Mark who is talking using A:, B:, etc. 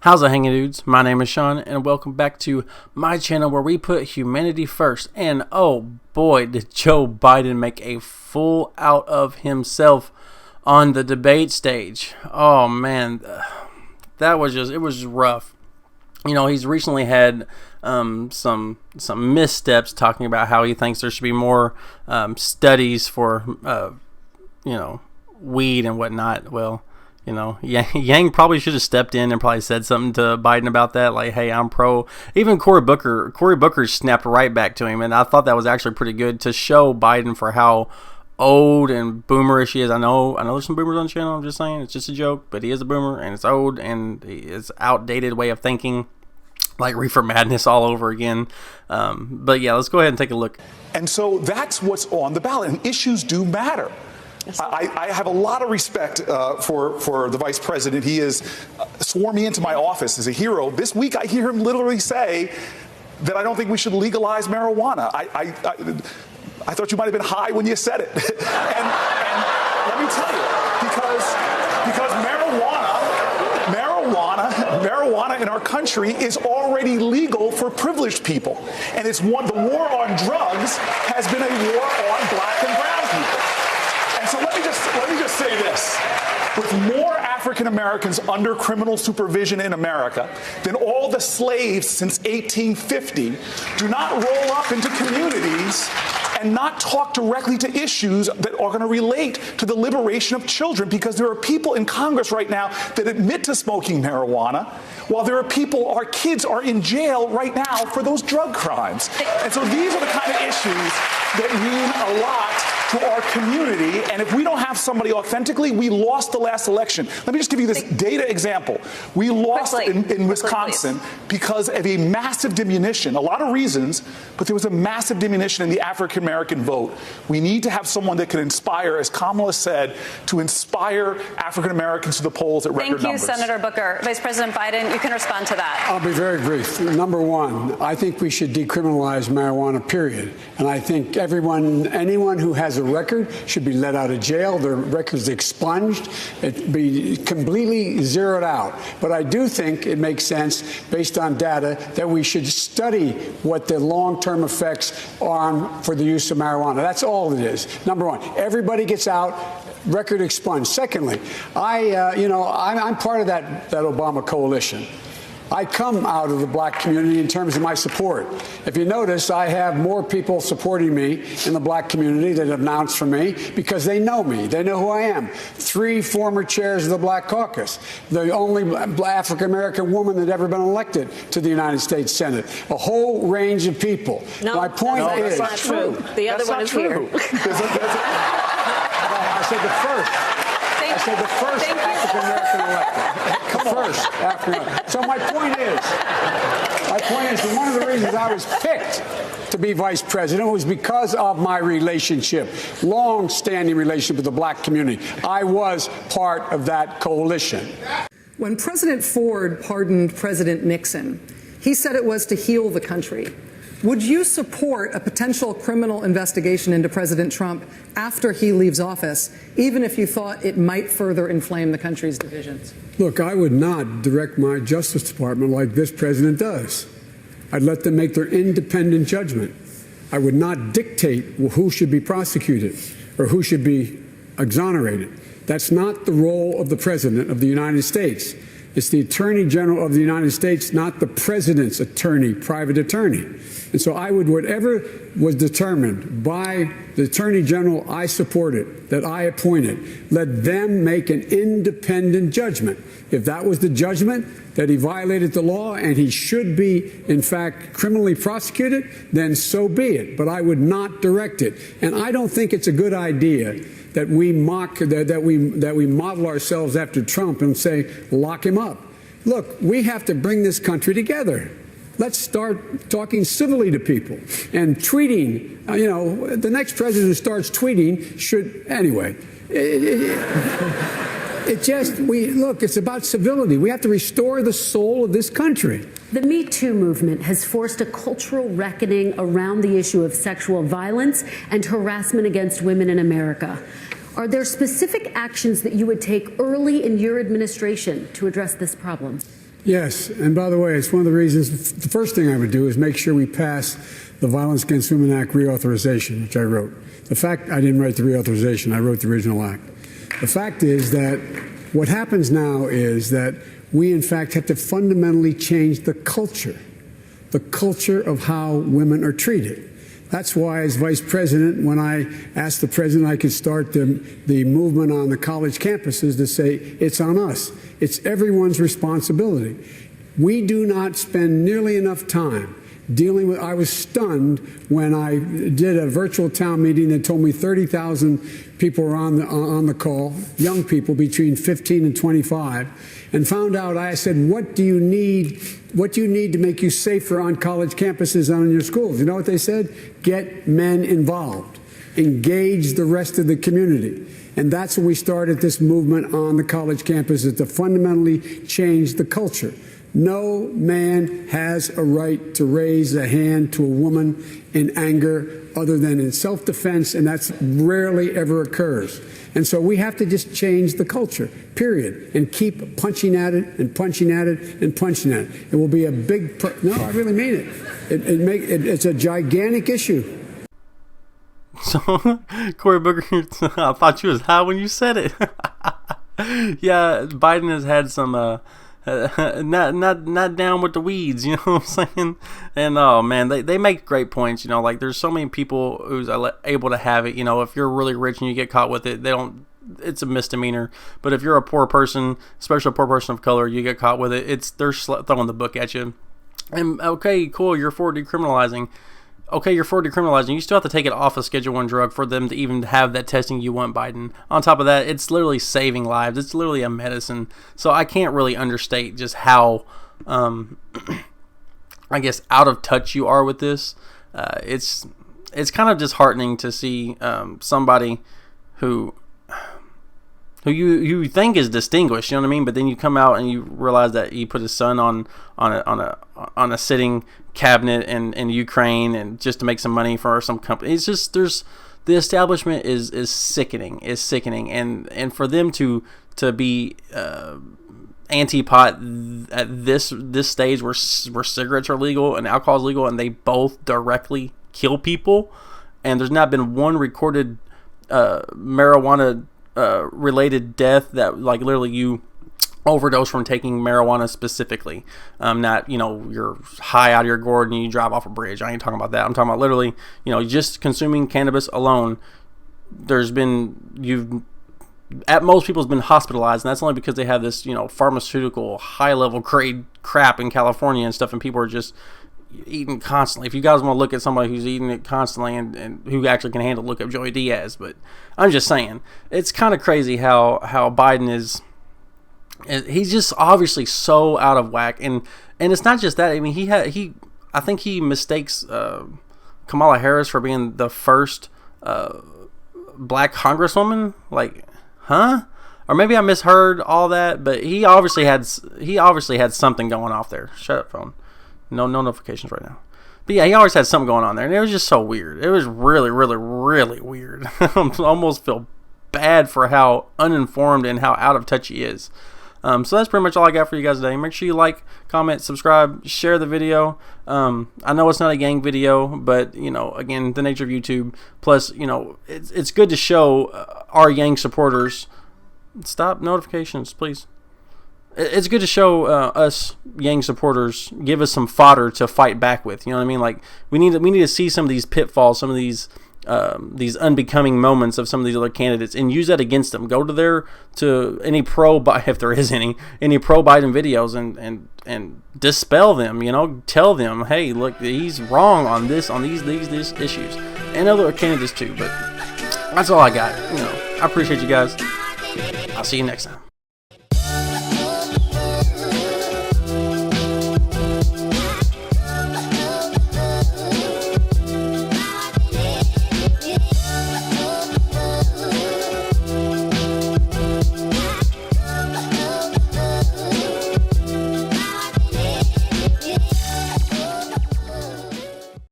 A: How's it hanging, dudes? My name is Sean, and welcome back to my channel where we put humanity first. And oh boy, did Joe Biden make a fool out of himself on the debate stage. Oh man, it was rough. You know, he's recently had some missteps talking about how he thinks there should be more studies for weed and whatnot. Well, you know, Yang probably should have stepped in and probably said something to Biden about that, like, hey, I'm pro. Even Cory Booker snapped right back to him, and I thought that was actually pretty good to show Biden for how old and boomerish he is. I know there's some boomers on the channel, I'm just saying, it's just a joke, but he is a boomer, and it's old, and it's outdated way of thinking, like Reefer Madness all over again. But yeah, let's go ahead and take a look.
B: And so that's what's on the ballot, and issues do matter. I have a lot of respect for the vice president. He has sworn me into my office as a hero. This week I hear him literally say that I don't think we should legalize marijuana. I thought you might have been high when you said it. and let me tell you, because marijuana in our country is already legal for privileged people. And the war on drugs has been a war on black and brown people. And so let me just say this. With more African Americans under criminal supervision in America than all the slaves since 1850, do not roll up into communities and not talk directly to issues that are going to relate to the liberation of children, because there are people in Congress right now that admit to smoking marijuana, while there are our kids are in jail right now for those drug crimes. And so these are the kind of issues that mean a lot to our community, and if we don't have somebody authentically, we lost the last election. Let me just give you this data example. We lost in Wisconsin because of a massive diminution, a lot of reasons, but there was a massive diminution in the African American vote. We need to have someone that can inspire, as Kamala said, to inspire African Americans to the polls at record numbers.
C: Thank you, Senator Booker. Vice President Biden, you can respond to that.
D: I'll be very brief. Number one, I think we should decriminalize marijuana, period. And I think anyone who has a record should be let out of jail, their records expunged, it be completely zeroed out. But I do think it makes sense, based on data, that we should study what the long-term effects are for the use of marijuana. That's all it is. Number one, everybody gets out, record expunged. Secondly, I'm part of that Obama coalition. I come out of the black community in terms of my support. If you notice, I have more people supporting me in the black community that have announced for me because they know me. They know who I am. 3 former chairs of the Black Caucus, the only African-American woman that ever been elected to the United States Senate, a whole range of people.
C: No,
D: my point is,
C: that's not true. The other one is here.
D: I said the first. I said the first African-American elected. First African-American. So my point is that one of the reasons I was picked to be vice president was because of my relationship, long-standing relationship with the black community. I was part of that coalition.
E: When President Ford pardoned President Nixon, he said it was to heal the country. Would you support a potential criminal investigation into President Trump after he leaves office, even if you thought it might further inflame the country's divisions?
D: Look, I would not direct my Justice Department like this president does. I'd let them make their independent judgment. I would not dictate who should be prosecuted or who should be exonerated. That's not the role of the President of the United States. It's the Attorney General of the United States, not the President's attorney, private attorney. And so I would, whatever was determined by the Attorney General I supported, that I appointed, let them make an independent judgment. If that was the judgment that he violated the law and he should be, in fact, criminally prosecuted, then so be it. But I would not direct it. And I don't think it's a good idea that we model ourselves after Trump and say, lock him up. Look, we have to bring this country together. Let's start talking civilly to people and tweeting. The next president who starts tweeting should, anyway. It's about civility. We have to restore the soul of this country.
F: The Me Too movement has forced a cultural reckoning around the issue of sexual violence and harassment against women in America. Are there specific actions that you would take early in your administration to address this problem?
D: Yes, and by the way, it's one of the reasons, the first thing I would do is make sure we pass the Violence Against Women Act reauthorization, which I wrote. The fact, I didn't write the reauthorization, I wrote the original act. The fact is that what happens now is that we, in fact, have to fundamentally change the culture of how women are treated. That's why, as vice president, when I asked the president I could start the movement on the college campuses to say, it's on us. It's everyone's responsibility. We do not spend nearly enough time dealing with, I was stunned when I did a virtual town meeting that told me 30,000 people were on the call, young people between 15 and 25, and found out, I said, what do you need to make you safer on college campuses and in your schools? You know what they said? Get men involved. Engage the rest of the community. And that's when we started this movement on the college campuses to fundamentally change the culture. No man has a right to raise a hand to a woman in anger other than in self-defense, and that's rarely ever occurs. And so we have to just change the culture, period, and keep punching at it and punching at it and punching at it. It will be a big, no, I really mean it. It's a gigantic issue.
A: So, Cory Booker, I thought you was high when you said it. Yeah, Biden has had some, not down with the weeds, you know what I'm saying? And oh man, they make great points, you know, like there's so many people who's able to have it, you know, if you're really rich and you get caught with it, it's a misdemeanor. But if you're a poor person, especially a poor person of color, you get caught with it, they're throwing the book at you. And okay, cool, you're for decriminalizing. Okay, you're for decriminalizing. You still have to take it off a Schedule 1 drug for them to even have that testing you want, Biden. On top of that, it's literally saving lives. It's literally a medicine. So I can't really understate just how, I guess, out of touch you are with this. It's kind of disheartening to see somebody who you think is distinguished, you know what I mean? But then you come out and you realize that he put his son on a sitting cabinet in Ukraine, and just to make some money for some company. It's just the establishment is sickening, and for them to be anti-pot at this stage where cigarettes are legal and alcohol is legal, and they both directly kill people, and there's not been one recorded marijuana related death that, like, literally you overdose from taking marijuana specifically, not, you know, you're high out of your gourd and you drive off a bridge. I ain't talking about that. I'm talking about literally, you know, just consuming cannabis alone. At most people's been hospitalized, and that's only because they have this, you know, pharmaceutical high level grade crap in California and stuff, and people are just eating constantly. If you guys want to look at somebody who's eating it constantly and who actually can handle, look up Joey Diaz. But I'm just saying, it's kind of crazy how Biden is. He's just obviously so out of whack, and it's not just that. I mean, I think he mistakes Kamala Harris for being the first black congresswoman. Like, huh? Or maybe I misheard all that. But he obviously had something going off there. Shut up, phone. No notifications right now. But yeah, he always had something going on there, and it was just so weird. It was really, really, really weird. I almost feel bad for how uninformed and how out of touch he is. So that's pretty much all I got for you guys today. Make sure you like, comment, subscribe, share the video. I know it's not a gang video, but, you know, again, the nature of YouTube. Plus, you know, it's good to show our Yang supporters. Stop notifications, please. It's good to show us Yang supporters, give us some fodder to fight back with. You know what I mean? Like, we need to see some of these pitfalls, some of these unbecoming moments of some of these other candidates, and use that against them. Go to any if there is any pro Biden videos, and dispel them. You know, tell them, hey, look, he's wrong on these issues, and other candidates too. But that's all I got. You know, I appreciate you guys. I'll see you next time.